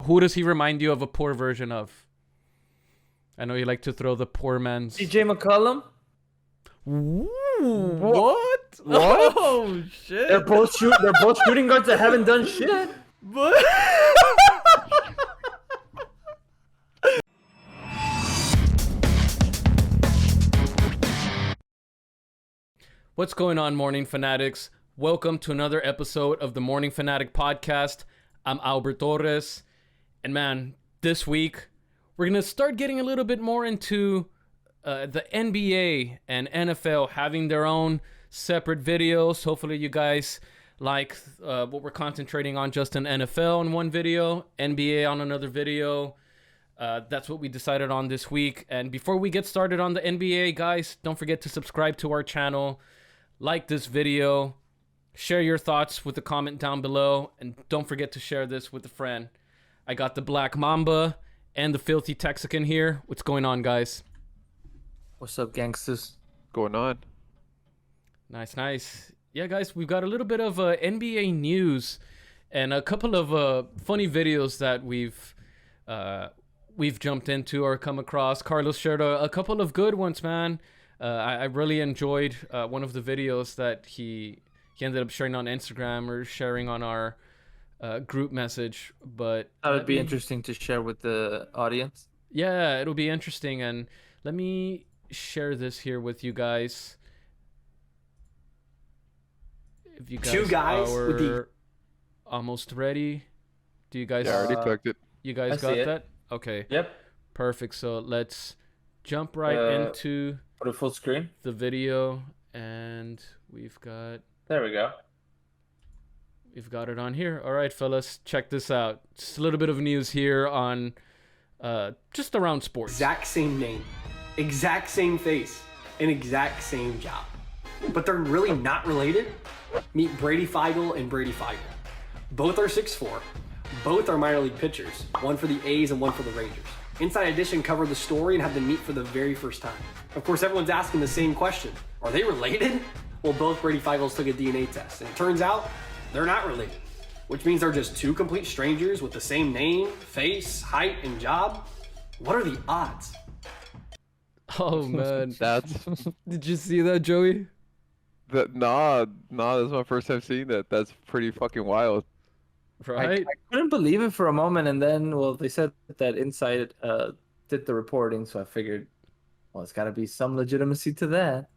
Who does he remind you of a poor version of? I know you like to throw the poor man's. CJ McCollum. Ooh, what? Oh shit! They're both shooting guards that haven't done shit. But what's going on, Morning Fanatics? Welcome to another episode of the Morning Fanatic podcast. I'm Albert Torres, and man, this week we're gonna start getting a little bit more into the NBA and NFL having their own separate videos. Hopefully you guys like what we're concentrating on, just in NFL in one video, NBA on another video. That's what we decided on this week. And before we get started on the NBA, guys, don't forget to subscribe to our channel, like this video, share your thoughts with a comment down below, and don't forget to share this with a friend. I got the Black Mamba and the Filthy Texican here. What's going on, guys? What's up, gangsters? Going on? Nice. Yeah, guys, we've got a little bit of NBA news and a couple of funny videos that we've jumped into or come across. Carlos shared a couple of good ones, man. I really enjoyed one of the videos that he ended up sharing on Instagram or sharing on our group message. But that would be interesting to share with the audience. Yeah, it'll be interesting. And let me share this here with you guys. If you guys are almost ready. Do you guys? Yeah, I already clicked it. You guys got that? Okay. Yep. Perfect. So let's jump right into put a full screen. The video, and we've got. There we go. We've got it on here. All right, fellas, check this out. Just a little bit of news here on just around sports. Exact same name, exact same face, and exact same job. But they're really not related. Meet Brady Feigl and Brady Feigl. Both are 6'4". Both are minor league pitchers, one for the A's and one for the Rangers. Inside Edition covered the story and have them meet for the very first time. Of course, everyone's asking the same question. Are they related? Well, both Brady Feigls took a DNA test, and it turns out they're not related, which means they're just two complete strangers with the same name, face, height, and job. What are the odds? Oh, man. That's... Did you see that, Joey? Nah, that's my first time seeing that. That's pretty fucking wild. Right? I couldn't believe it for a moment, and then, well, they said that Inside did the reporting, so I figured, well, it's got to be some legitimacy to that.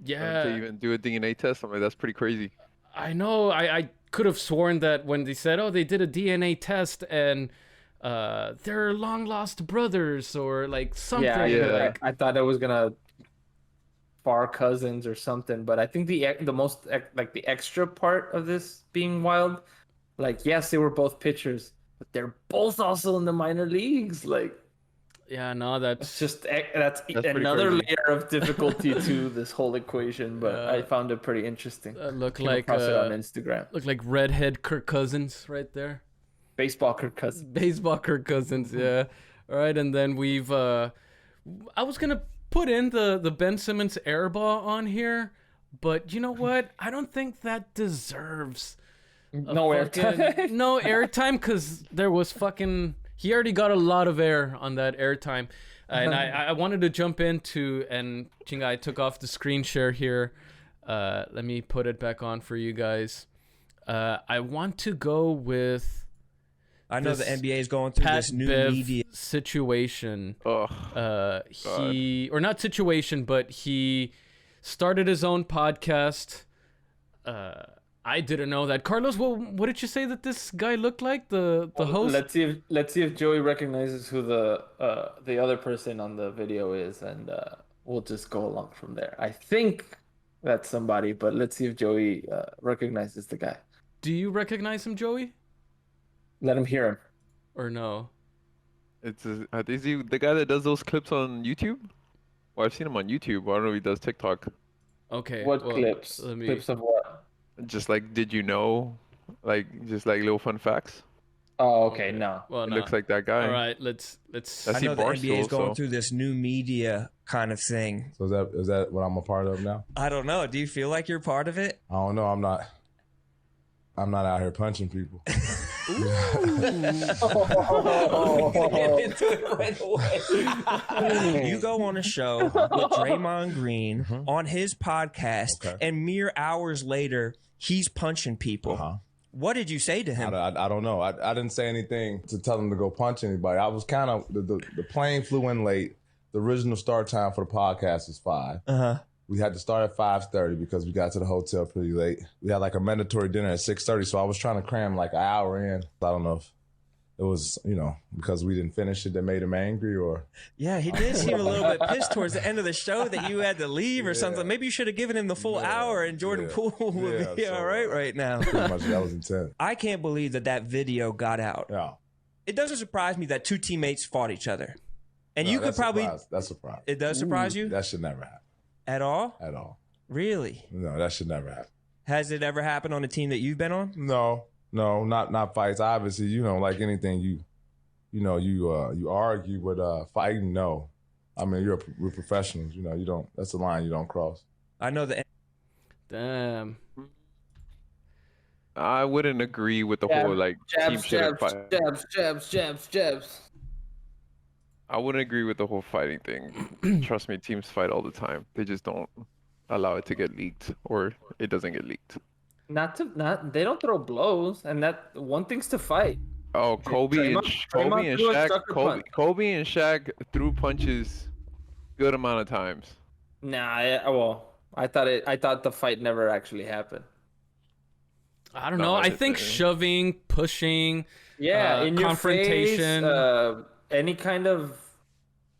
Yeah. To even do a DNA test, I mean, that's pretty crazy. I know. I could have sworn that when they said, oh, they did a DNA test and they're long-lost brothers or like something. Yeah. Like... I thought it was going to far cousins or something, but I think the most, like, the extra part of this being wild, like, yes, they were both pitchers, but they're both also in the minor leagues. Like, yeah, no, that's another layer of difficulty to this whole equation. But I found it pretty interesting. Look Came like across it on Instagram. Look like redhead Kirk Cousins right there. Baseball Kirk Cousins. Baseball Kirk Cousins. Yeah. All right, and then we've. I was gonna put in the Ben Simmons air ball on here, but you know what? I don't think that deserves. No airtime. No airtime, because there was fucking. He already got a lot of air on that airtime. And I wanted to jump into, and Chinga, I took off the screen share here. Let me put it back on for you guys. I want to go with. I know the NBA is going through this new media situation. Oh, or not situation, but he started his own podcast. I didn't know that. Carlos, what did you say that this guy looked like? The host? Let's see if Joey recognizes who the other person on the video is, and we'll just go along from there. I think that's somebody, but let's see if Joey recognizes the guy. Do you recognize him, Joey? Let him hear him. Or no? is he the guy that does those clips on YouTube? Well, I've seen him on YouTube. But I don't know if he does TikTok. Okay. What clips? Clips of what? Just like, did you know? Like, just like little fun facts. Oh, okay, no. Well, it looks like that guy. All right, let's. I know the NBA is going through this new media kind of thing. So is that what I'm a part of now? I don't know. Do you feel like you're part of it? I don't know. I'm not out here punching people. You go on a show with Draymond Green on his podcast, and mere hours later, he's punching people. What did you say to him? I don't know. I didn't say anything to tell him to go punch anybody. I was kind of, the plane flew in late. The original start time for the podcast was 5. We had to start at 5:30 because we got to the hotel pretty late. We had like a mandatory dinner at 6:30, so I was trying to cram like an hour in. I don't know if it was, because we didn't finish it that made him angry or... Yeah, he did seem a little bit pissed towards the end of the show that you had to leave or something. Maybe you should have given him the full hour and Jordan Poole would be all right now. Pretty much, that was intense. I can't believe that video got out. Yeah. It doesn't surprise me that two teammates fought each other. And you could probably... That's surprising. It does surprise you? That should never happen. At all? At all. Really? No, that should never happen. Has it ever happened on a team that you've been on? No, not fights. Obviously, like anything, you argue, but fighting, no. I mean, we're professionals. You don't. That's the line you don't cross. I know that. Damn. I wouldn't agree with the whole team shouldn't fight. Jabs. I wouldn't agree with the whole fighting thing. Trust me, teams fight all the time. They just don't allow it to get leaked, or it doesn't get leaked. They don't throw blows, and that one thing's to fight. Oh, Kobe and Shaq threw punches good amount of times. Nah, I thought the fight never actually happened. I don't know. I think shoving, pushing, in your confrontation, face, any kind of.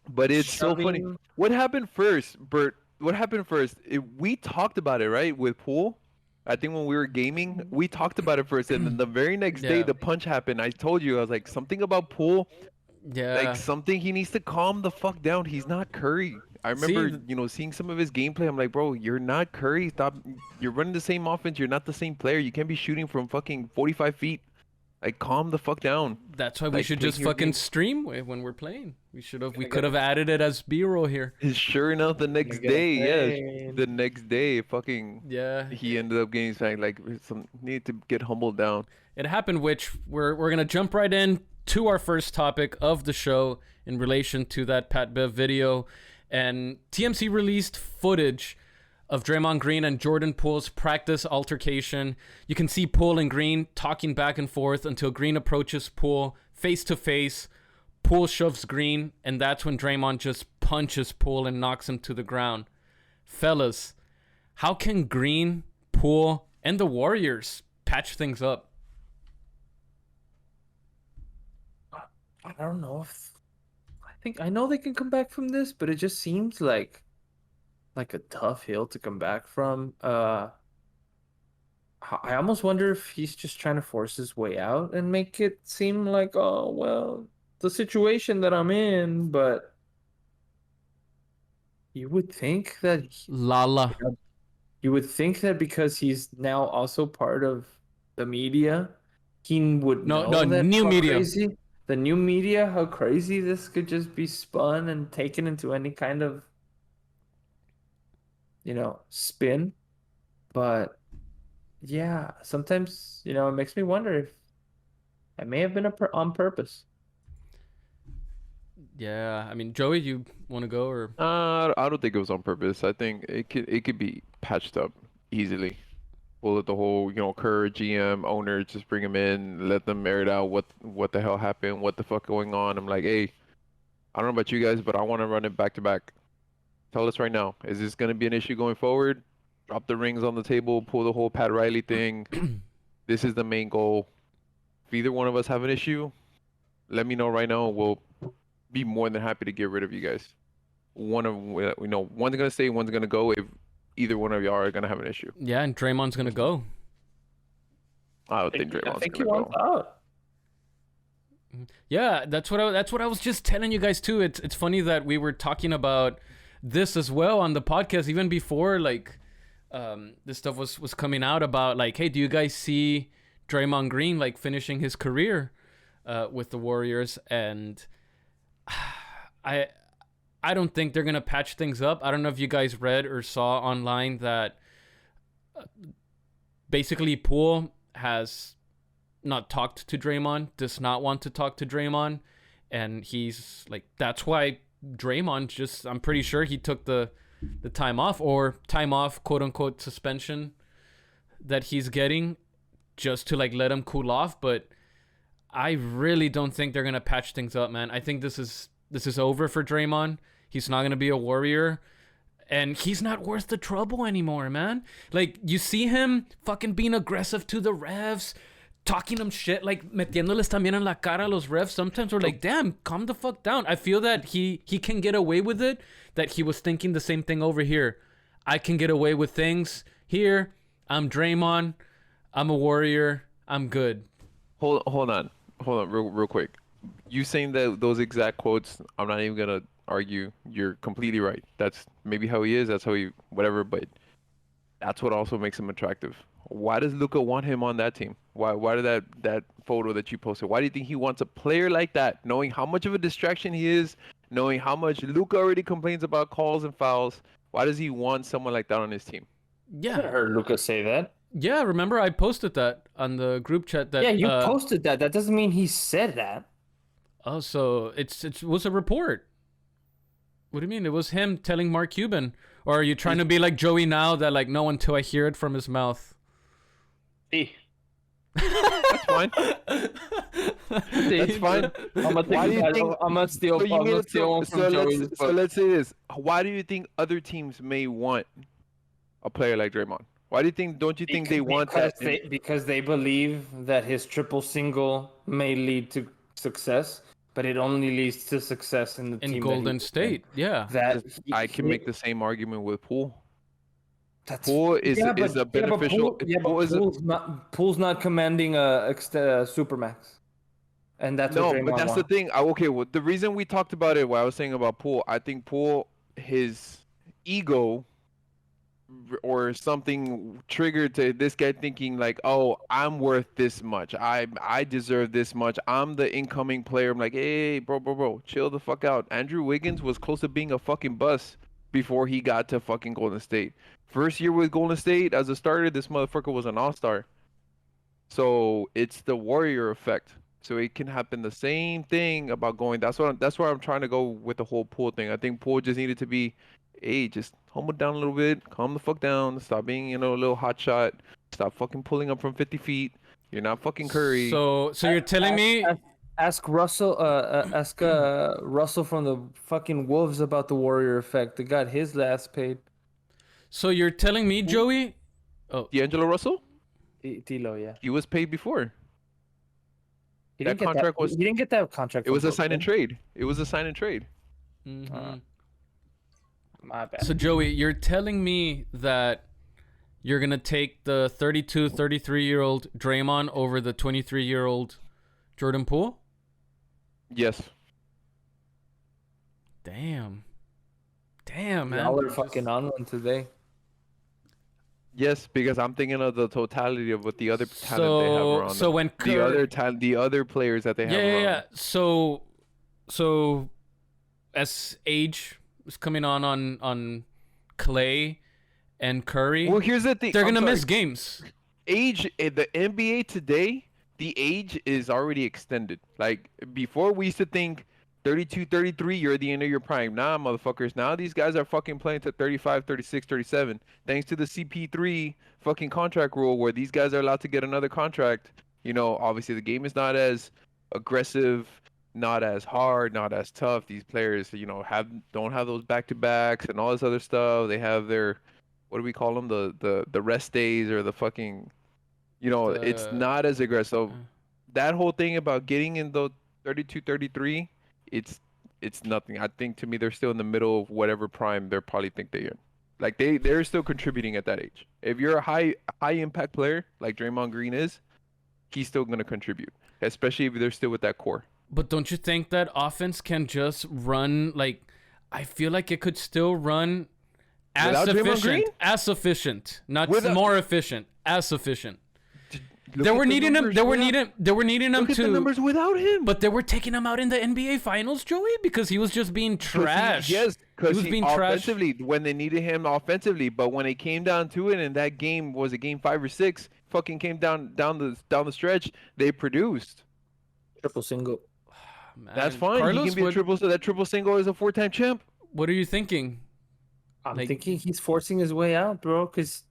But it's shoving. so funny. What happened first, Bert? What happened first? We talked about it, right, with Poole. I think when we were gaming, we talked about it first, and then the very next day, the punch happened. I told you, I was like, something about Poole. Yeah. Like something, he needs to calm the fuck down. He's not Curry. I remember, seeing some of his gameplay. I'm like, bro, you're not Curry. Stop. You're running the same offense. You're not the same player. You can't be shooting from fucking 45 feet. Like, calm the fuck down. That's why we should just fucking stream when we're playing. We could have added it as B-roll here. Sure enough, the next day, the next day, he ended up getting sacked. Like, need to get humbled down. It happened, which we're gonna jump right in to our first topic of the show in relation to that Pat Bev video. And TMC released footage of Draymond Green and Jordan Poole's practice altercation. You can see Poole and Green talking back and forth until Green approaches Poole face to face. Poole shoves Green, and that's when Draymond just punches Poole and knocks him to the ground. Fellas, how can Green, Poole, and the Warriors patch things up? I don't know if... I know they can come back from this, but it just seems like a tough hill to come back from. I almost wonder if he's just trying to force his way out and make it seem like, oh, well, the situation that I'm in, but you would think that you would think that because he's now also part of the media, he would know that new media. Crazy, the new media, how crazy this could just be spun and taken into any kind of spin. But yeah, sometimes it makes me wonder if it may have been on purpose. Yeah, I mean, Joey, you want to go or? I don't think it was on purpose. I think it could be patched up easily. We'll let the whole Kerr, GM, owner, just bring him in, let them air it out. What the hell happened? What the fuck going on? I'm like, hey, I don't know about you guys, but I want to run it back to back. Tell us right now, is this going to be an issue going forward? Drop the rings on the table, pull the whole Pat Riley thing. This is the main goal. If either one of us have an issue, let me know right now. We'll be more than happy to get rid of you guys. One's going to stay, one's going to go if either one of y'all are going to have an issue. Yeah, and Draymond's going to go. I don't think Draymond's going to go. Out. Yeah, that's what I was just telling you guys too. It's funny that we were talking about this as well on the podcast even before this stuff was coming out about hey, do you guys see Draymond Green finishing his career with the Warriors? And I don't think they're gonna patch things up. I don't know if you guys read or saw online that basically Poole has not talked to Draymond, does not want to talk to Draymond, and he's like, that's why Draymond just, I'm pretty sure he took the time off, quote unquote suspension that he's getting, just to like let him cool off. But I really don't think they're gonna patch things up, man. I think this is over for Draymond. He's not gonna be a Warrior, and he's not worth the trouble anymore, man. Like, you see him fucking being aggressive to the refs, talking them shit, like metiéndoles también en la cara a los refs. Sometimes we're like, damn, calm the fuck down. I feel that he can get away with it, that he was thinking the same thing over here. I can get away with things here. I'm Draymond. I'm a Warrior. I'm good. Hold on, real quick. You saying that those exact quotes, I'm not even gonna argue. You're completely right. That's maybe how he is. That's how he, whatever. But that's what also makes him attractive. Why does Luka want him on that team? Why did that photo that you posted? Why do you think he wants a player like that, knowing how much of a distraction he is, knowing how much Luka already complains about calls and fouls? Why does he want someone like that on his team? Yeah, I heard Luka say that. Yeah, remember I posted that on the group chat. That Yeah, you posted that. That doesn't mean he said that. Oh, so it was a report. What do you mean? It was him telling Mark Cuban. Or are you trying to be like Joey now, that like no until I hear it from his mouth? That's fine. That's fine. I'm gonna steal one from Joey. So let's say this. Why do you think other teams may want a player like Draymond? Why do you think? Don't you think they want that? Because they believe that his triple single may lead to success, but it only leads to success in the team Golden State. Yeah, I can make the same argument with Poole. Poole is a beneficial. Poole's not commanding a supermax, and that's no. What but that's wants. the thing. Okay, well, the reason we talked about it, what I was saying about Poole, I think Poole, his ego or something triggered to this guy thinking like, oh, I'm worth this much. I deserve this much. I'm the incoming player. I'm like, hey, bro, chill the fuck out. Andrew Wiggins was close to being a fucking bust before he got to fucking Golden State. First year with Golden State as a starter, this motherfucker was an all-star. So it's the Warrior effect. So it can happen the same thing about going. That's where I'm trying to go with the whole Poole thing. I think Poole just needed to be, hey, just humble down a little bit, calm the fuck down, stop being, a little hot shot, stop fucking pulling up from 50 feet. You're not fucking Curry. So you're telling me? Ask Russell. Russell from the fucking Wolves about the Warrior effect. They got his last paid. So you're telling me, Joey? Oh, D'Angelo Russell? Tilo, yeah. He was paid before. He didn't get that contract. It was a sign and trade. Mm-hmm. My bad. So Joey, you're telling me that you're gonna take the 32, 33-year-old Draymond over the 23-year-old Jordan Poole? Yes. Damn, man. Y'all are fucking on one today. Yes, because I'm thinking of the totality of what the other talent they have around them. So when the other players that they have around. Yeah. So as age is coming on Clay and Curry. Well, here's the thing. They're gonna miss games. Age in the NBA today, the age is already extended. Like before, we used to think 32, 33, you're at the end of your prime. Nah, motherfuckers. Now these guys are fucking playing to 35, 36, 37. Thanks to the CP3 fucking contract rule where these guys are allowed to get another contract. Obviously the game is not as aggressive, not as hard, not as tough. These players, don't have those back-to-backs and all this other stuff. They have their, what do we call them? The rest days or the fucking, it's not as aggressive. That whole thing about getting in the 32, 33, it's nothing. I think to me they're still in the middle of whatever prime they probably think they're in. Like they're still contributing at that age. If you're a high impact player like Draymond Green is, he's still gonna contribute, especially if they're still with that core. But don't you think that offense can just run I feel like it could still run as efficient, not more efficient, as efficient. They were needing him. They were needing him Look at the numbers without him. But they were taking him out in the NBA Finals, Joey, because he was just being trash. Because he was being offensively when they needed him offensively, but when it came down to it, and that game was a game 5 or 6, fucking came down the stretch, they produced. Triple single. Man, That's fine. Carlos, He can be a triple. So that triple single is a 4-time champ. what are you thinking? I'm Like- thinking he's forcing his way out, bro, because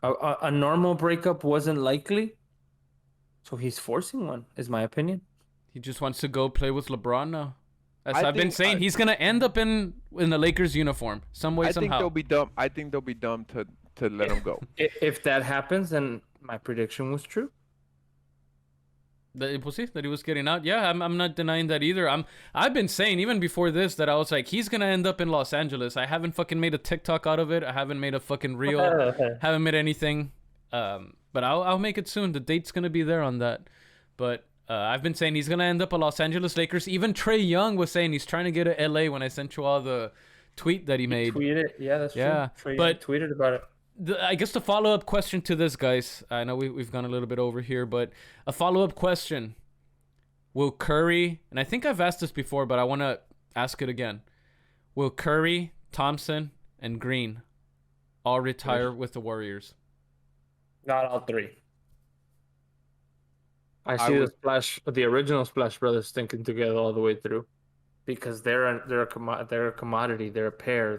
a normal breakup wasn't likely. So he's forcing one, is my opinion. He just wants to go play with LeBron now. As I I've been think- saying, he's gonna end up in the Lakers uniform some way I think somehow. they'll be dumb. I think they'll be dumb to let him go. If that happens, then my prediction was true. We'll see that he was getting out. Yeah, I'm not denying that either. I've been saying even before this that I was like, he's gonna end up in Los Angeles. I haven't fucking made a TikTok out of it. I haven't made a fucking reel. Haven't made anything. But I'll make it soon. The date's gonna be there on that. But I've been saying he's gonna end up a Los Angeles Lakers. Even Trey Young was saying he's trying to get to LA when I sent you all the tweet that he made. Tweeted, yeah, that's Yeah, true. Trey but- tweeted about it. I guess the follow-up question to this, guys, I know we've gone a little bit over here, but a follow-up question. Will Curry, and I think I've asked this before, but I want to ask it again. Will Curry, Thompson, and Green all retire with the Warriors? Not all three. I see the original Splash Brothers sticking together all the way through, because they're a commodity. They're a pair.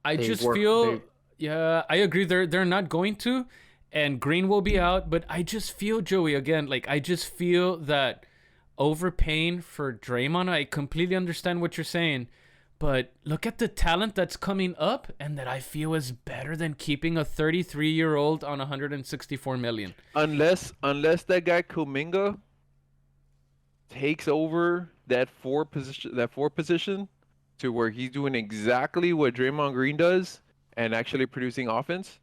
I They just work- feel, they- yeah, I agree. They're not going to, and Green will be out. But I just feel, Joey, again, like I just feel that overpaying for Draymond. I completely understand what you're saying, but look at the talent that's coming up, and that I feel is better than keeping a 33-year-old on 164 million. Unless that guy Kuminga takes over that four position to where he's doing exactly what Draymond Green does and actually producing offense,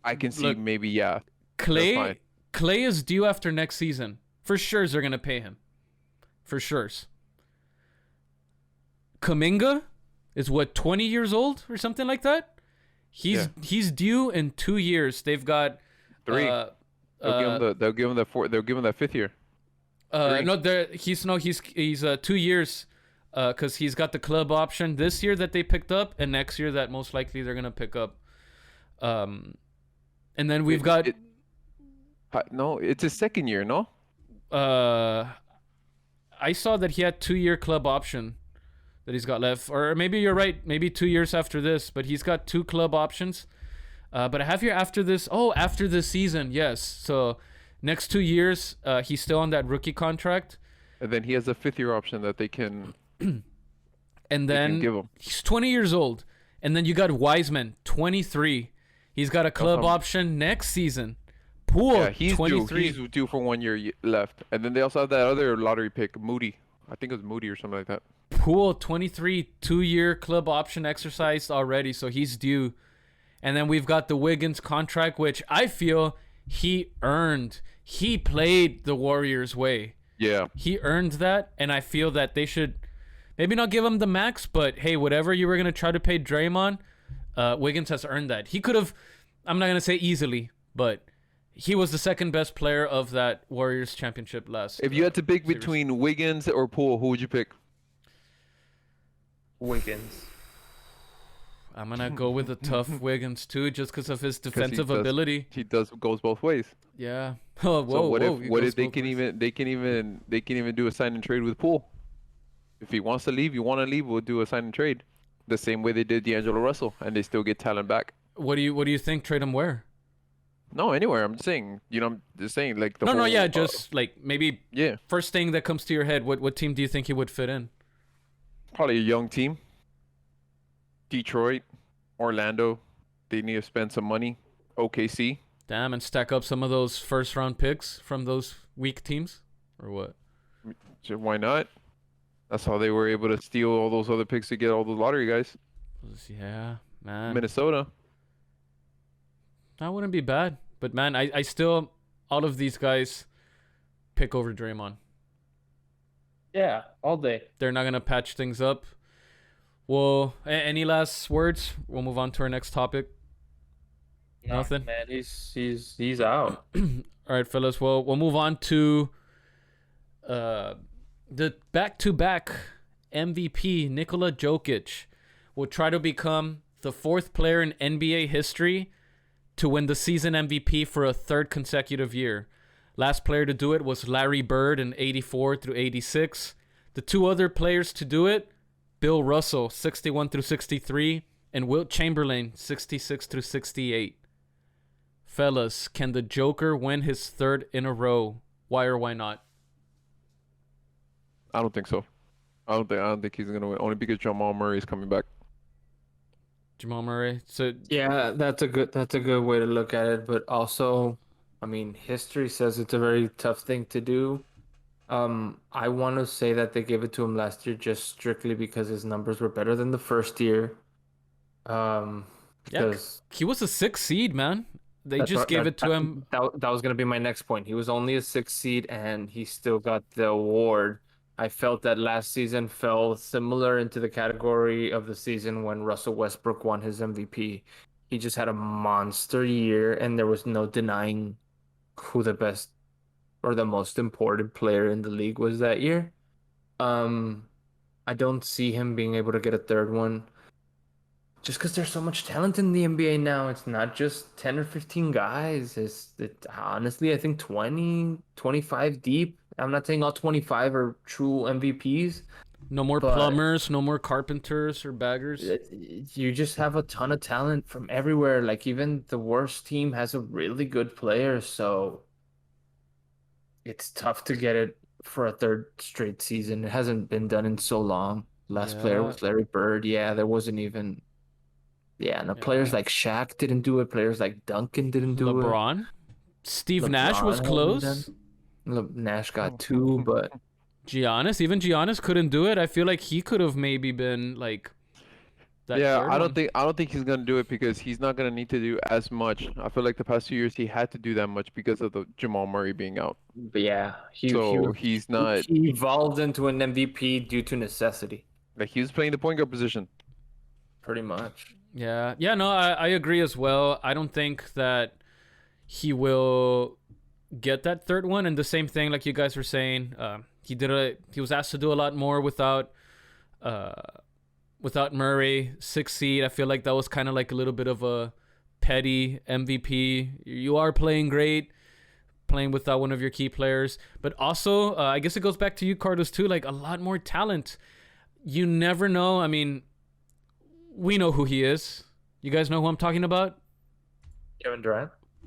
I can see Look, maybe that's Clay fine. is due after next season. For sure, they're gonna pay him. For sure. Kuminga is what, 20 years old or something like that. He's due in 2 years. They've got 3. They'll give him that 5th year. He's 2 years, because he's got the club option this year that they picked up, and next year that most likely they're gonna pick up. And then we've got. No, it's his 2nd year, no? I saw that he had 2-year club option that he's got left, or maybe you're right, maybe 2 years after this, but he's got 2 club options. But I have here after this. Oh, after this season, yes. So next 2 years, he's still on that rookie contract. And then he has a 5th year option that they can. And then give him. he's 20 years old. And then you got Wiseman, 23. He's got a club option next season. Poole, Yeah, he's 23. due. He's due for 1 year left. And then they also have that other lottery pick, Moody. I think it was Moody or something like that. Poole, 23, 2-year club option exercised already, so he's due. And then we've got the Wiggins contract, which I feel he earned. He played the Warriors' way. Yeah. He earned that, and I feel that they should maybe not give him the max, but hey, whatever you were going to try to pay Draymond, Wiggins has earned that. He could have, I'm not going to say easily, but he was the second best player of that Warriors championship last. If you had to pick series. between Wiggins or Poole, who would you pick? Wiggins. I'm going to go with the tough Wiggins too, just because of his 'Cause defensive ability. He goes both ways. Yeah. Oh, whoa, So what whoa, if he what goes if they both can ways. even do a sign and trade with Poole? If he wants to leave, you want to leave, we'll do a sign and trade. The same way they did D'Angelo Russell, and they still get talent back. What do you think? Trade him where? No, anywhere. I'm just saying. I'm just saying like the No, whole, yeah, just like maybe yeah, first thing that comes to your head. What team do you think he would fit in? probably a young team. Detroit, Orlando, they need to spend some money. OKC. Damn, and stack up some of those first round picks from those weak teams, or what? Why not? That's how they were able to steal all those other picks to get all those lottery guys. Yeah, man. Minnesota. That wouldn't be bad. But man, I still, all of these guys pick over Draymond. Yeah, all day. They're not gonna patch things up. Well, any last words? We'll move on to our next topic. Nothing? Man, he's out. All right, fellas. Well, we'll move on to the back-to-back MVP, Nikola Jokic, will try to become the 4th player in NBA history to win the season MVP for a third consecutive year. Last player to do it was Larry Bird in 84 through 86. The two other players to do it, Bill Russell, 61 through 63, and Wilt Chamberlain, 66 through 68. Fellas, can the Joker win his third in a row? Why or why not? I don't think so. I don't think he's gonna win. Only because Jamal Murray is coming back. Jamal Murray. So Yeah, that's a good way to look at it. But also, I mean, history says it's a very tough thing to do. I want to say that they gave it to him last year just strictly because his numbers were better than the first year. Because he was a 6th seed, man. They That's just what- gave it to him. That was going to be my next point. He was only a 6th seed and he still got the award. I felt that last season fell similar into the category of the season when Russell Westbrook won his MVP. He just had a monster year and there was no denying who the best or the most important player in the league was that year. I don't see him being able to get a third one. Just because there's so much talent in the NBA now, it's not just 10 or 15 guys. Honestly, I think 20, 25 deep. I'm not saying all 25 are true MVPs. No more but- plumbers, no more carpenters or baggers. You just have a ton of talent from everywhere. Like even the worst team has a really good player, so it's tough to get it for a third straight season. It hasn't been done in so long. Last player Yeah. was Larry Bird. Yeah, there wasn't even. Yeah, and the players like Shaq didn't do it. Players like Duncan didn't do it. LeBron. Steve Nash was LeBron hasn't close. Nash got 2, but Even Giannis couldn't do it. I feel like he could have maybe been like that. Yeah, third I one. don't think he's gonna do it because he's not gonna need to do as much. I feel like the past 2 years he had to do that much because of the Jamal Murray being out. yeah, So he's not he evolved into an MVP due to necessity, like he was playing the point guard position. pretty much. Yeah. No, I agree as well. I don't think that he will get that third one. And the same thing, like you guys were saying, he was asked to do a lot more without Murray. 6th seed. I feel like that was kind of like a little bit of a petty MVP. You are playing great, playing without one of your key players. But also, I guess it goes back to you, Carlos, too. Like a lot more talent. You never know. I mean, we know who he is. You guys know who I'm talking about?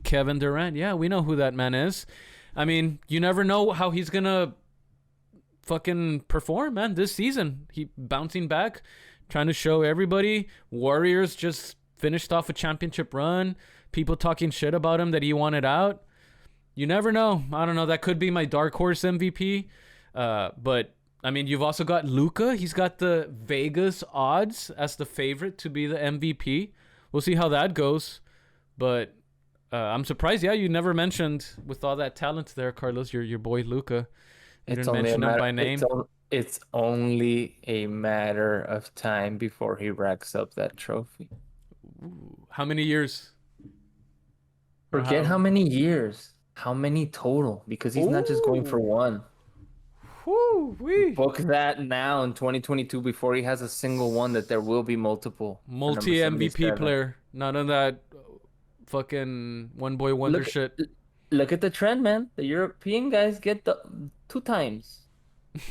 Kevin Durant. Yeah, we know who that man is. I mean, you never know how he's gonna fucking perform, man, this season. He bouncing back, trying to show everybody. Warriors just finished off a championship run. People talking shit about him that he wanted out. You never know. I don't know. That could be my dark horse MVP. But I mean, you've also got Luka. He's got the Vegas odds as the favorite to be the MVP. We'll see how that goes. But I'm surprised. Yeah, you never mentioned with all that talent there, Carlos. Your boy Luka. You didn't mention him by name. It's only a matter of time before he racks up that trophy. Ooh, how many years? Or Forget how many years. How many total? Because he's not just going for one. Woo-wee. Book that now in 2022 before he has a single one, that there will be multiple. for number Multi MVP 77. player. None of that fucking one boy wonder shit. Look at the trend, man. The European guys get the 2 times.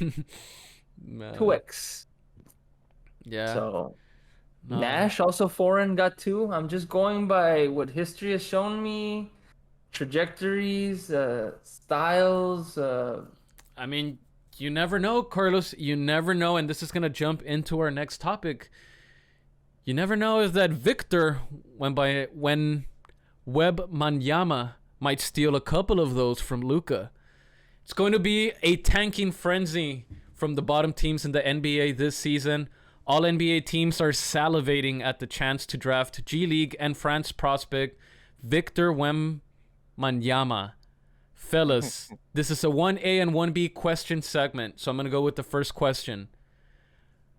Man. 2x. Yeah. So No. Nash, also foreign, got 2. I'm just going by what history has shown me. Trajectories, styles. I mean, you never know, Carlos. You never know, and this is gonna jump into our next topic. You never know if that Victor, when Webmanyama might steal a couple of those from Luka. It's going to be a tanking frenzy from the bottom teams in the NBA this season. All NBA teams are salivating at the chance to draft G League and France prospect Victor Wembanyama. Fellas, this is a 1A and 1B question segment, so I'm going to go with the first question.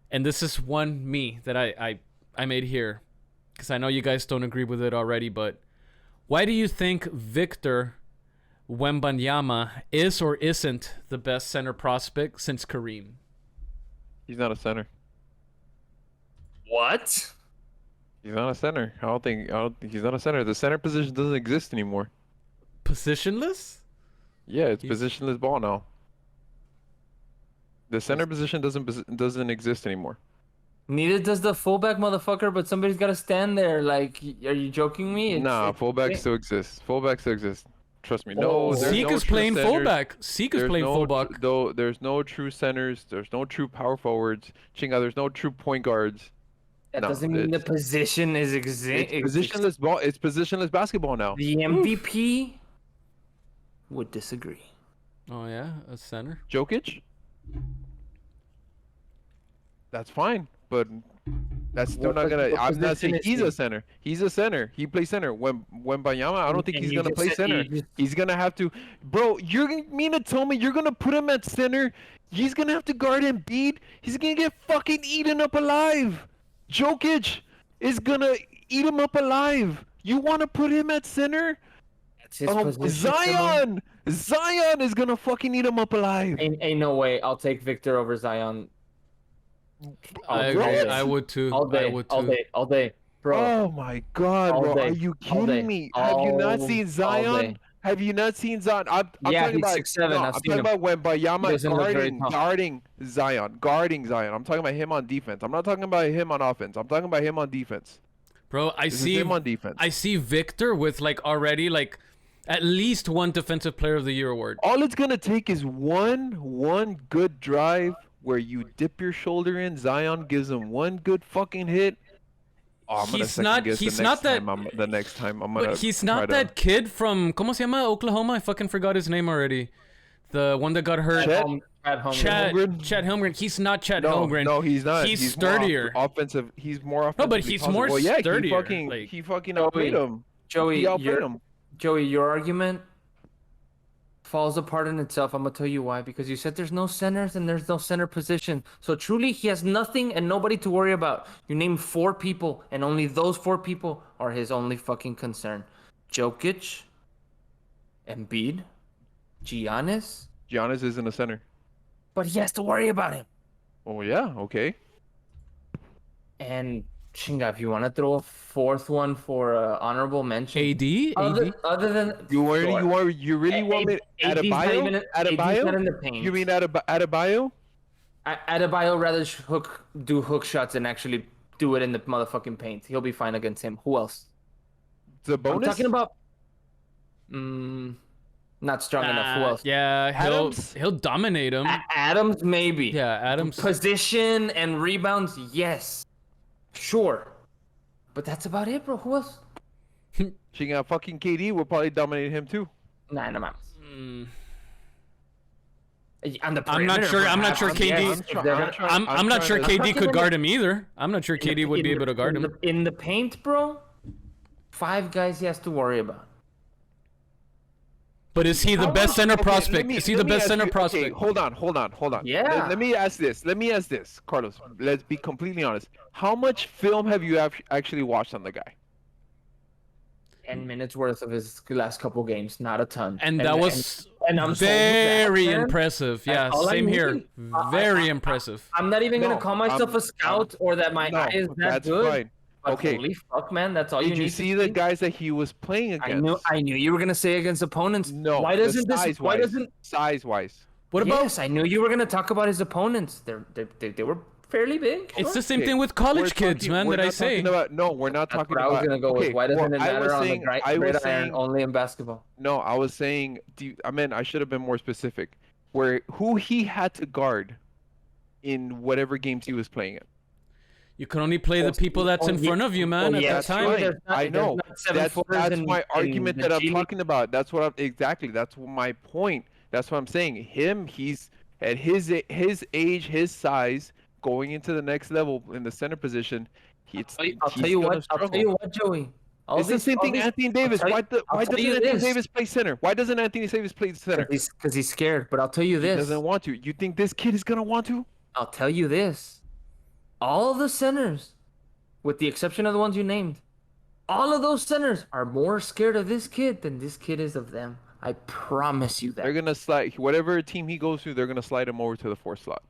And this is one me that I made here, because I know you guys don't agree with it already, but why do you think Victor Wembanyama is or isn't the best center prospect since Kareem? He's not a center. What? He's not a center. I don't think he's not a center. The center position doesn't exist anymore. Positionless? Yeah, it's He's- positionless ball now. The center position doesn't exist anymore. Neither does the fullback, motherfucker. But somebody's got to stand there. Like, are you joking me? Nah, fullback still exists. Fullback still exists. Trust me. No, there's Zeke no is true playing centers. fullback. Zeke is There's playing no fullback. Though there's no true centers. There's no true power forwards. Chinga, there's no true point guards. That No, doesn't mean the it's- position is It's exist. positionless ball. It's positionless basketball now. The MVP would disagree. Oh yeah, a center. Jokic. That's fine, but that's still not gonna. What I'm not position saying is he's he? a center. He's a center. He plays center. When Banyama, I don't think And he's you gonna just play said center. you just- He's gonna have to, bro. You're gonna mean to tell me you're gonna put him at center? He's gonna have to guard Embiid. He's gonna get fucking eaten up alive. Jokic is gonna eat him up alive. You want to put him at center? That's his position. Zion is gonna fucking eat him up alive. Ain't no way. I'll take Victor over Zion. I All agree. day. I would too. All day. I would too. All day. All day. Bro. Oh my god, All bro. day. Are you All day. kidding me? Have you not All seen day. Zion? Have you not seen Zion? I'm Yeah, talking he's about 6'7", no, I've I'm seen talking him. about when He Bayama doesn't look very tall. guarding Zion. I'm talking about him on defense. I'm not talking about him on offense. I'm talking about him on defense. Bro, I This is see him on defense. I see Victor with like already like at least one defensive player of the year award. All it's gonna take is one good drive where you dip your shoulder in. Zion gives him one good fucking hit. Oh, I'm gonna He's second not- guess he's the not next that- time the next time I'm gonna. But he's try not to- that kid from ¿Cómo se llama? Oklahoma. I fucking forgot his name already. The one that got hurt. Chet? At home. Holmgren? Chad Holmgren. He's not Chad No, Holmgren. no, he's not. He's more sturdier. offensive. He's more offensive. No, but he's more well, yeah, sturdier, He like- fucking outplayed him. Joey, He outplayed him. Joey, your argument falls apart in itself. I'm gonna tell you why. Because you said there's no centers and there's no center position. So truly, he has nothing and nobody to worry about. You name 4 people, and only those 4 people are his only fucking concern: Jokic, Embiid, Giannis. Giannis isn't a center. But he has to worry about him. Oh yeah, okay. And Chinga, if you want to throw a 4th one for honorable mention, AD? other than You really want me AD's not even in- AD's not in Adebayo? the paint. You mean Adebayo? Adebayo rather do hook shots and actually do it in the motherfucking paint. He'll be fine against him. Who else? The I'm bonus? talking about. Not strong enough. Who else? Yeah, Adams? he'll dominate him. Adams maybe. Yeah, Adams. Position and rebounds, yes, sure, but that's about it, bro. Who else? She got fucking KD will probably dominate him too. Nah, no mames. On the I'm not perimeter, sure. I'm not sure perhaps, yes, KD. if they're gonna- I'm not sure trying to- KD talking could guard about- him either. I'm not sure KD would be able to guard him. In the paint, bro. 5 guys he has to worry about. But is he the best center Okay, prospect? Is he the best center Okay, prospect? hold on. Yeah. Let me ask this, Carlos. Let's be completely honest. How much film have you actually watched on the guy? 10 minutes worth of his last couple games, not a ton. And that was and I'm sold with that, very man. impressive. Yeah, all I same here. need. Very impressive. I'm not even No, gonna call myself a scout or that my No, eye is that that's good. fine. But Okay. holy fuck, man, that's all you Did need. you to see the guys that he was playing against? I knew you were gonna say against opponents. No. Why doesn't this? Why doesn't? size-wise? What about? Yes, I knew you were gonna talk about his opponents. They were fairly big. It's sure. the same Okay, thing with college kids, man. we're That I not say. talking about, no, we're not That's talking what I was about. gonna go okay, with. Why doesn't it I matter was on saying, the I was gridiron saying, only in basketball? no, I was saying. I should have been more specific. Who he had to guard in whatever games he was playing in. You can only play the people that's in front of you, man. At that That's time. fine. There's not- I there's know. not seven That's footers in- my in argument the that I'm G League. talking about. That's what I'm exactly. That's my point. That's what I'm saying. He's at his age, his size, going into the next level in the center position. I'll tell you what, Joey. It's the same thing. Anthony Davis. Why doesn't Anthony Davis play center? Why doesn't Anthony Davis play center? Because he's scared. But I'll tell you He this. doesn't want to. You think this kid is gonna want to? I'll tell you this. All the centers, with the exception of the ones you named, all of those centers are more scared of this kid than this kid is of them. I promise you that. They're gonna slide whatever team he goes to. They're gonna slide him over to the 4th slot.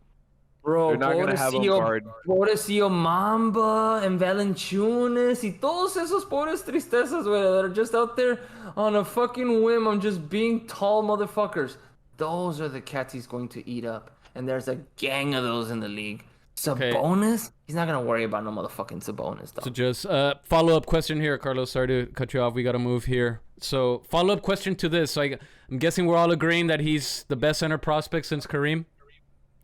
Bro, They're not gonna have him guard. Pobrecillo Mamba and Valanciunas y todos esos pobres tristezas, güey, that are just out there on a fucking whim on just being tall motherfuckers. Those are the cats he's going to eat up. And there's a gang of those in the league. Sabonis? He's not gonna worry about no motherfucking Sabonis, dog. So just follow-up question here, Carlos. Sorry to cut you off. We got to move here. So follow-up question to this. So I'm guessing we're all agreeing that he's the best center prospect since Kareem?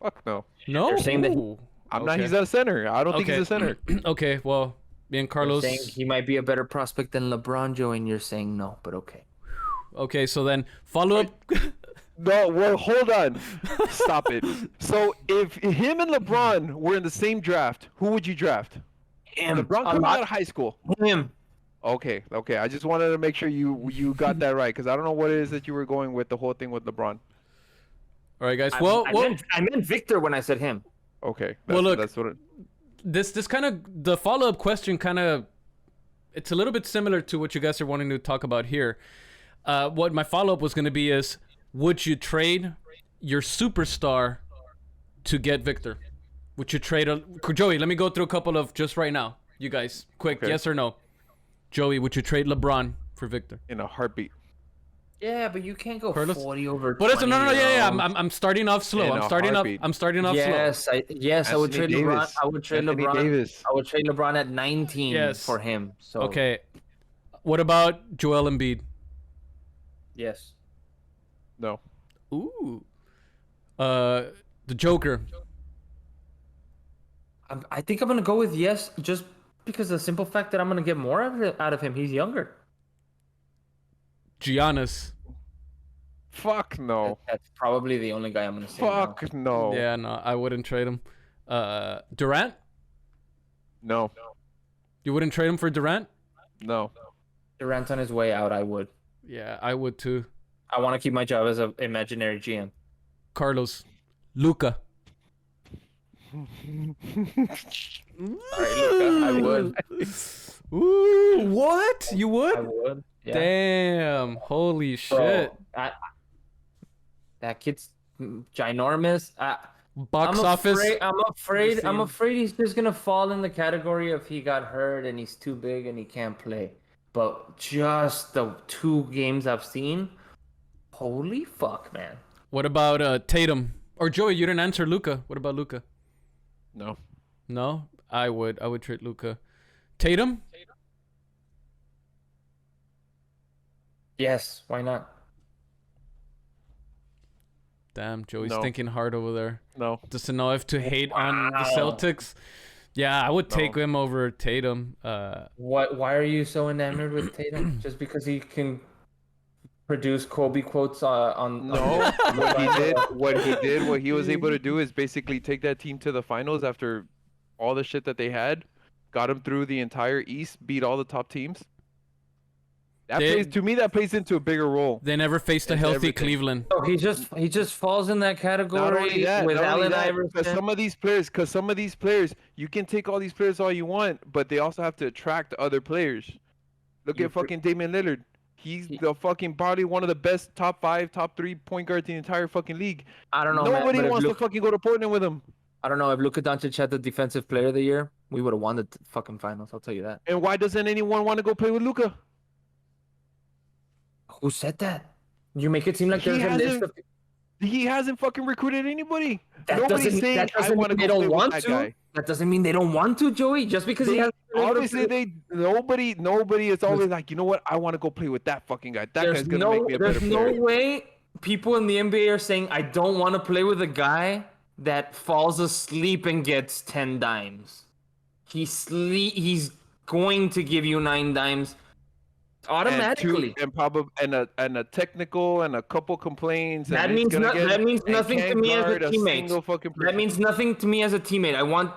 Fuck no. No? They're saying that I'm not. He's a center. I don't think he's a center. Okay, well, me and Carlos... saying he might be a better prospect than LeBron, Joe, and you're saying no, but okay. Okay, so then follow-up... No, well, hold on. Stop it. So if him and LeBron were in the same draft, who would you draft? Him. LeBron coming out of high school. Him. Okay. I just wanted to make sure you got that right, because I don't know what it is that you were going with the whole thing with LeBron. All right, guys. I meant Victor when I said him. Okay. Well, look, that's what it... this kind of... The follow-up question kind of... It's a little bit similar to what you guys are wanting to talk about here. What my follow-up was going to be is... Would you trade your superstar to get Victor? Would you trade Joey, let me go through a couple of just right now. You guys, quick, Okay. yes or no? Joey, would you trade LeBron for Victor? In a heartbeat. Yeah, but you can't go Carlos? 40 over 20. But listen, no, yeah. I'm starting off slow. In I'm a starting heartbeat. off slow. Yes, I would trade Anthony LeBron. Davis. I would trade Anthony LeBron. Davis. I would trade LeBron at 19 Yes. for him. So Okay. What about Joel Embiid? Yes. No. Ooh. The Joker. I think I'm gonna go with yes, just because of the simple fact that I'm gonna get more out of him. He's younger. Giannis. Fuck no. That's probably the only guy I'm gonna say. Fuck no. Yeah, no, I wouldn't trade him. Durant? No. You wouldn't trade him for Durant? No. Durant's on his way out. I would. Yeah, I would too. I want to keep my job as an imaginary GM. Carlos. Luka. All right, Luka, I would. Ooh, what? You would? I would. Yeah. Damn. Holy shit. Bro, that kid's ginormous. Box office. I'm afraid he's just gonna fall in the category of he got hurt and he's too big and he can't play. But just the 2 games I've seen, holy fuck, man. What about Tatum? Or Joey, you didn't answer Luka. What about Luka? No. No? I would trade Luka. Tatum? Yes, why not? Damn, Joey's No. thinking hard over there. No. Doesn't know if to hate on the Celtics. Yeah, I would take him over Tatum. Why are you so enamored with Tatum? Just because he can produce Kobe quotes on No. What he was able to do is basically take that team to the finals after all the shit that they had, got them through the entire East, beat all the top teams. That plays into a bigger role. They never faced a It's healthy everything. Cleveland. Oh, he just falls in that category Not only that, with Allen Iverson. because some of these players, you can take all these players all you want, but they also have to attract other players. Look at fucking Damian Lillard. He's the fucking probably one of the best top 5, top 3 point guards in the entire fucking league. I don't know, man, Nobody but if wants to fucking go to Portland with him. I don't know if Luka Doncic had the Defensive Player of the Year, we would have won the fucking finals. I'll tell you that. And why doesn't anyone want to go play with Luka? Who said that? You make it seem like He there's a list hasn't- of. He hasn't fucking recruited anybody. That Nobody's doesn't, saying that I doesn't want to mean go they play don't with want that to. guy. That doesn't mean they don't want to, Joey. Just because he has. Nobody is always like, you know what? I want to go play with that fucking guy. That guy's gonna make me a better There's player. no way people in the NBA are saying I don't want to play with a guy that falls asleep and gets 10 dimes. He's going to give you 9 dimes automatically. And a technical and a couple complaints. That and means it's gonna get- that means and nothing to can't me as a guard teammate. single fucking That person. means nothing to me as a teammate. I want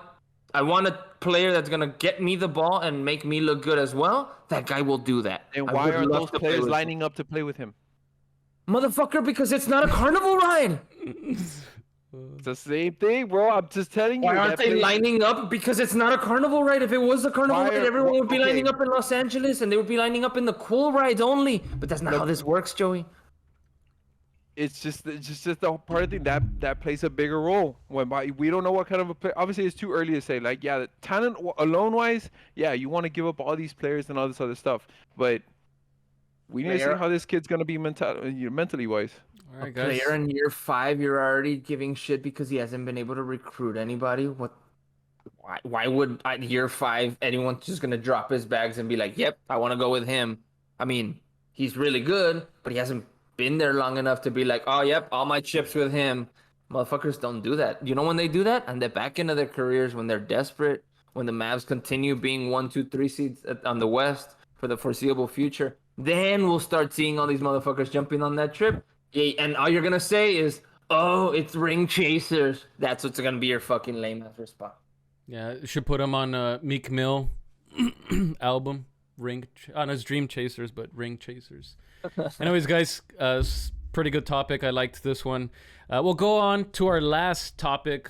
a player that's gonna get me the ball and make me look good as well. That guy will do that. And I why would are love those to play players with him. lining up to play with him? Motherfucker, because it's not a carnival ride. It's the same thing, bro. I'm just telling you. Why aren't that they plays- lining up? Because it's not a carnival ride. If it was a carnival Why ride, are- everyone would be okay. lining up in Los Angeles and they would be lining up in the cool rides only. But that's not how this works, Joey. it's just the part of the thing that plays a bigger role. We don't know what kind of a player. Obviously, it's too early to say. Like, yeah, the talent alone wise, yeah, you want to give up all these players and all this other stuff, but we need to see how this kid's gonna be mentally wise. All right, A guys. player in year 5, you're already giving shit because he hasn't been able to recruit anybody. What? Why would at year 5 anyone's just gonna drop his bags and be like, "Yep, I want to go with him"? I mean, he's really good, but he hasn't been there long enough to be like, "Oh, yep, all my chips with him." Motherfuckers don't do that. You know when they do that? On the back end of their careers, when they're desperate, when the Mavs continue being 1, 2, 3 seeds on the West for the foreseeable future, then we'll start seeing all these motherfuckers jumping on that trip. Yeah, and all you're gonna say is, "Oh, it's ring chasers." That's what's gonna be your fucking lame ass response. Yeah, should put him on Meek Mill album, on his Dream Chasers, but Ring Chasers. Anyways, guys, pretty good topic. I liked this one. We'll go on to our last topic.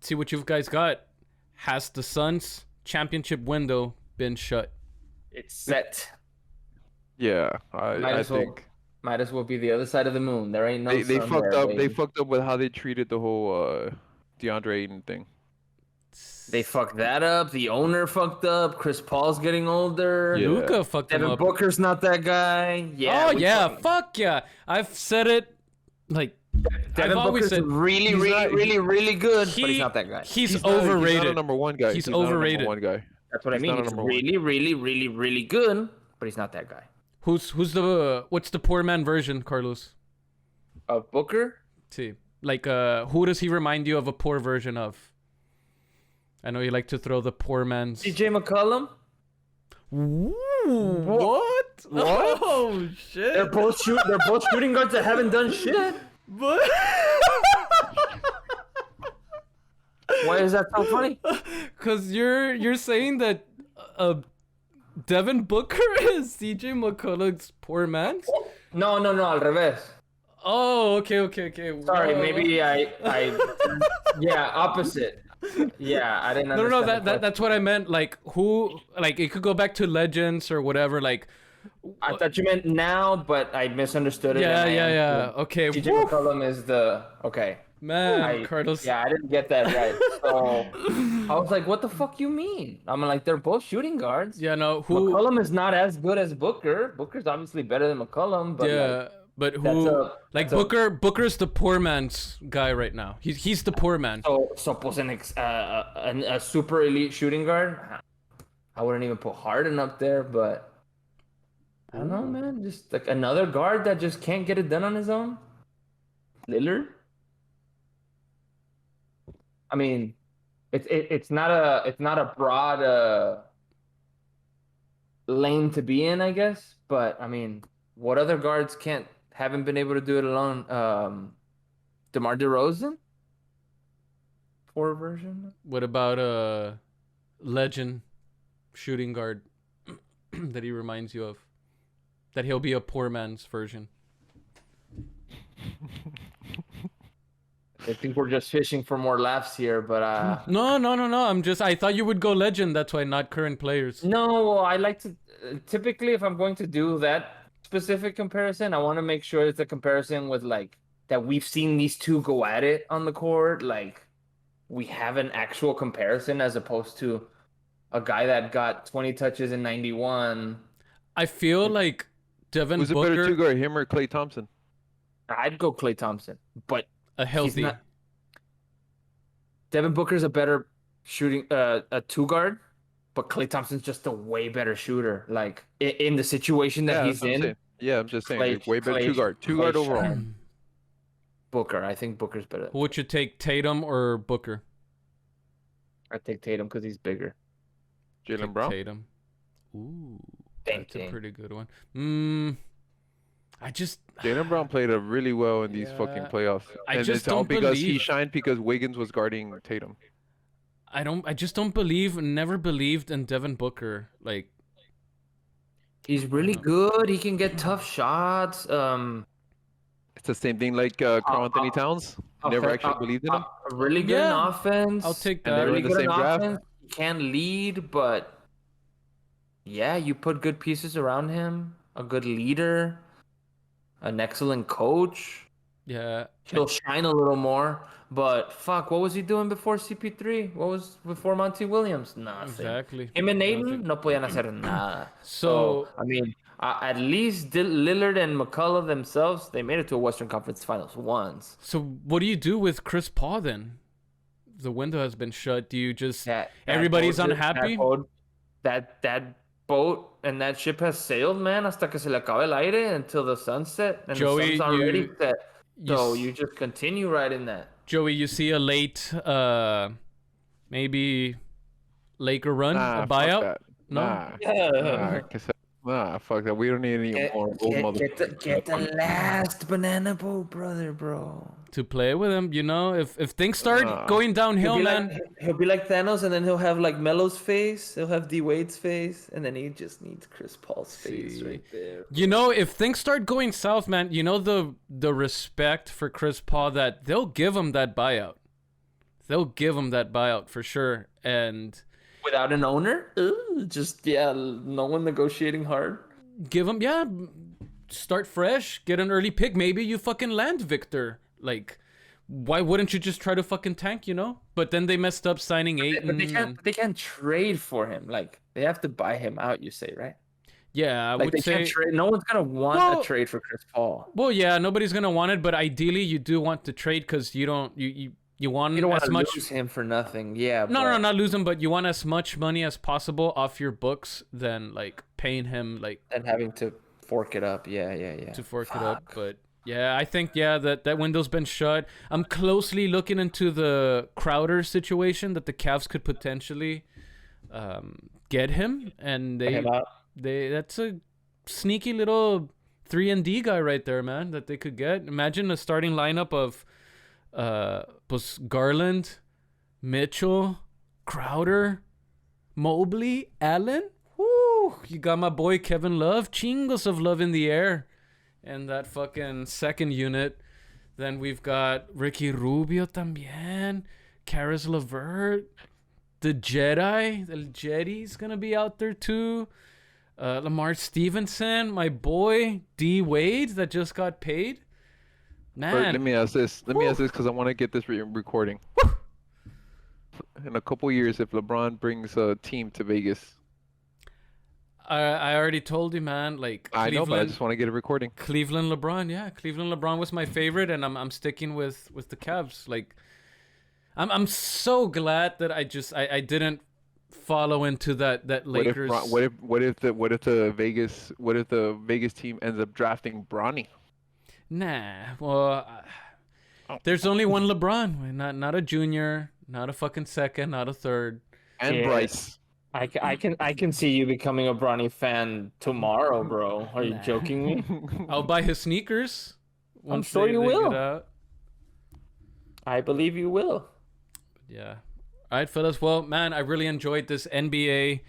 See what you guys got. Has the Suns championship window been shut? It's set. Yeah, I think Might as well be the other side of the moon. There ain't no they sun fucked there, up. baby. They fucked up with how they treated the whole DeAndre Ayton thing. They fucked that up. The owner fucked up. Chris Paul's getting older. Yeah. Luka fucked him Devin up. Booker's not that guy. Yeah. Oh yeah, fuck yeah! I've said it. Like Devin I've always Booker's said, really good, but he's not that guy. He's Not overrated. a number one guy. He's not a number overrated. one guy. That's what I he's mean. not a He's number one. really good, but he's not that guy. Who's the what's the poor man version, Carlos? Of Booker? See, like who does he remind you of a poor version of? I know you like to throw the poor man's. CJ McCollum? Ooh, what? Oh shit! They're both shooting guards that haven't done shit. But Why is that so funny? because you're saying that Devin Booker is CJ McCollum's poor man? No, al revés. Oh, okay. Sorry, Whoa. maybe I yeah, opposite. Yeah, I didn't No, understand. that's what I meant. Like who? Like it could go back to Legends or whatever. Like I thought you meant now, but I misunderstood it. yeah. Okay, CJ woo. McCollum is the okay. Man, Carlos. Yeah, I didn't get that right. So I was like, "What the fuck you mean?" I'm like, "They're both shooting guards." Yeah, no. Who? McCollum is not as good as Booker. Booker's obviously better than McCollum, but Yeah, like, but who? that's Booker's the poor man's guy right now. He's the poor man. so pues a super elite shooting guard. I wouldn't even put Harden up there, but I don't know, man. Just like another guard that just can't get it done on his own. Lillard. I mean, it's not a broad lane to be in, I guess. But I mean, what other guards haven't been able to do it alone? DeMar DeRozan, poor version. What about Legend shooting guard that he reminds you of? That he'll be a poor man's version. I think we're just fishing for more laughs here, but No. I thought you would go Legend. That's why, not current players. no, I like to typically if I'm going to do that specific comparison, I want to make sure it's a comparison with like that we've seen these two go at it on the court, like we have an actual comparison as opposed to a guy that got 20 touches in 91. I feel like Devin Who's a better Booker, two guard, him or Klay Thompson? I'd go Klay Thompson, but a healthy. not- Devin Booker's a better shooting a two guard, but Klay Thompson's just a way better shooter. Like in the situation that he's that's what I'm in, saying. Yeah, I'm just saying, Klay- like, way better Klay- two guard Klay overall. shine. Booker, I think Booker's better. Who would you take, Tatum or Booker? I take Tatum because he's bigger. Jalen Take Brown. Tatum. Ooh, Same that's a thing. pretty good one. I just Jalen Brown played really well in these fucking Yeah. playoffs, I and just it's all don't because he believe- shined because Wiggins was guarding Tatum. I just don't never believed in Devin Booker. Like, He's really good. He can get tough shots. It's the same thing like Karl Anthony Towns. Never actually believed in him. Really good Yeah, in offense. I'll take And they that. were Really in the good same in draft. offense. He can lead, but yeah, you put good pieces around him. A good leader. an excellent coach. Yeah. He'll shine a little more. But fuck, what was he doing before CP3? What was before Monty Williams? Nothing. Exactly. Him and Aiden Nothing. no podían hacer nada. So- I mean, at least Lillard and McCullough themselves, they made it to a Western Conference Finals once. So what do you do with Chris Paul then? The window has been shut. Do you just everybody's boat, unhappy? That boat and that ship has sailed, man, hasta que se le acabe el aire until the sunset, and Joey, the sun's already set. So you you just continue riding that. Joey, you see a late, maybe Laker run, a fuck buyout? that. No? Nah, fuck that. We don't need any more old motherfuckers. Get the last banana boat, bro. To play with him, you know, if things start going downhill, He'll be like Thanos, and then he'll have like Melo's face, he'll have D Wade's face, and then he just needs Chris Paul's face right there. you know, if things start going south, man, you know the respect for Chris Paul that they'll give him that buyout. They'll give him that buyout for sure. And Without an owner, no one negotiating hard. give him, start fresh, get an early pick. Maybe you fucking land Victor. Like, why wouldn't you just try to fucking tank, you know? But then they messed up signing Ayton. But they can't trade for him. Like, they have to buy him out, you say, right? Yeah, I Like, would they say. can't trade. No one's gonna want a trade for Chris Paul. Well, yeah, nobody's gonna want it, but ideally you do want to trade because you want You don't want as to much. lose him for nothing. Yeah. No, not lose him, but you want as much money as possible off your books than like paying him like And having to fork it up. Yeah. to fork it up. But yeah, I think that window's been shut. I'm closely looking into the Crowder situation that the Cavs could potentially get him, and that's a sneaky little 3-and-D guy right there, man, that they could get. Imagine a starting lineup of Garland, Mitchell, Crowder, Mobley, Allen. Woo! You got my boy Kevin Love. Chingos of love in the air. And that fucking second unit. Then we've got Ricky Rubio también. Karis LeVert. The Jetty's gonna be out there too. Lamar Stevenson, my boy D Wade that just got paid. Man. But let me ask this because I want to get this recording. In a couple years, if LeBron brings a team to Vegas, I already told you, man. Like I know, but I just want to get a recording. Cleveland LeBron, yeah. Cleveland LeBron was my favorite, and I'm sticking with the Cavs. Like, I'm so glad that I didn't follow into that Lakers. What if the Vegas team ends up drafting Bronny? Nah, well, there's only one LeBron, not a junior, not a fucking second, not a third, and Bryce. I can see you becoming a Bronny fan tomorrow, bro. Are you joking me? I'll buy his sneakers. I'm sure you will. Get out. I believe you will. Yeah. All right, fellas. Well, man, I really enjoyed this NBA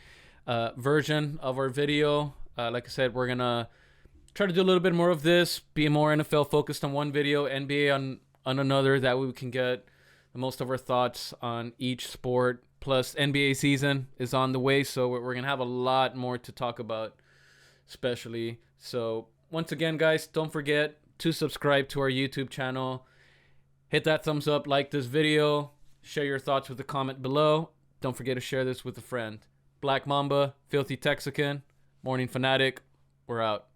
version of our video. Like I said, we're gonna try to do a little bit more of this, be more NFL focused on one video, NBA on another. That way we can get the most of our thoughts on each sport. Plus, NBA season is on the way, so we're going to have a lot more to talk about, especially. So, once again, guys, don't forget to subscribe to our YouTube channel. Hit that thumbs up, like this video, share your thoughts with the comment below. Don't forget to share this with a friend. Black Mamba, Filthy Texican, Morning Fanatic, we're out.